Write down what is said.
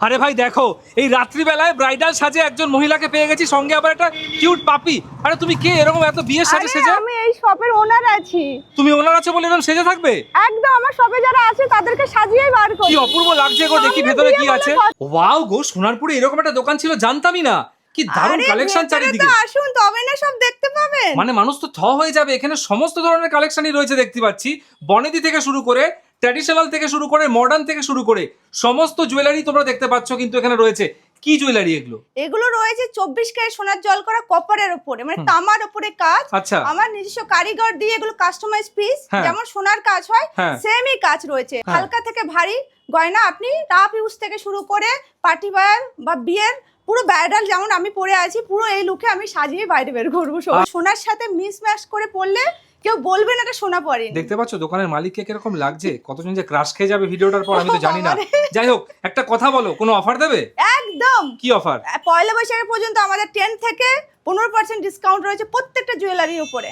আরে ভাই দেখো, এই রাত্রিবেলায় ব্রাইডাল সাজে একজন মহিলাকে পেয়ে গেছি, সঙ্গে আবার একটা কিউট পাপি। আরে তুমি কে এরকম এত বিয়ের সাজে সেজে? আমি এই শপের ওনার আছি। তুমি ওনার আছে বলে এরকম সেজে থাকবে? একদম, আমার শপে যারা আছে তাদেরকে সাজিয়েই বার করি। কি অপূর্ব লাগছে গো, দেখি সঙ্গে ভেতরে বিয়ে কি বলে আছে। কথা। ওয়াও গো, সোনারপুরে এরকম একটা দোকান ছিল জানতামই না। কি দারুণ আরে কালেকশন ভেতরে চারিদিকে। তো আসুন, তবে না সব দেখতে পাবেন। মানে মানুষ তো থ হয়ে যাবে, এখানে সমস্ত ধরনের কালেকশনই রয়েছে দেখতে পাচ্ছি। বনেদি থেকে শুরু করে ট্র্যাডিশনাল থেকে শুরু করে মডার্ন থেকে শুরু করে সমস্ত জুয়েলারি তোমরা দেখতে পাচ্ছ কিন্তু এখানে রয়েছে। কি জুয়েলারি এগুলো? এগুলো রয়েছে 24 ক্যারেট সোনার জল করা কপারের উপরে, মানে তামার উপরে কাজ। আচ্ছা। আমার নিজস্ব কারিগর দিয়ে এগুলো কাস্টমাইজ পিস, হ্যাঁ। যেমন সোনার কাজ হয় হ্যাঁ। সেমই কাজ রয়েছে। হ্যাঁ। হালকা থেকে ভারী গয়না আপনি রাফ ইউজ থেকে শুরু করে পার্টি ওয়্যার বা বিয়ের পুরো ব্রাইডাল, যেমন আমি পরে আছি পুরো এই লুকে আমি সাজিয়ে বাইরে বের করবো। সোনার সাথে মিস ম্যাচ করে পরলে কেউ বলবে না এটা সোনা পরেনি। দেখতে পাচ্ছ দোকানের মালিককে কিরকম লাগছে, কতজন যে ক্রাশ খেয়ে যাবে ভিডিওটার পর আমি তো জানি না। যাই হোক, একটা কথা বলো, কোনো অফার দেবে? একদম। কি অফার? পয়লা বৈশাখ পর্যন্ত আমাদের 10 থেকে 15% ডিসকাউন্ট রয়েছে প্রত্যেকটা জুয়েলারির উপরে।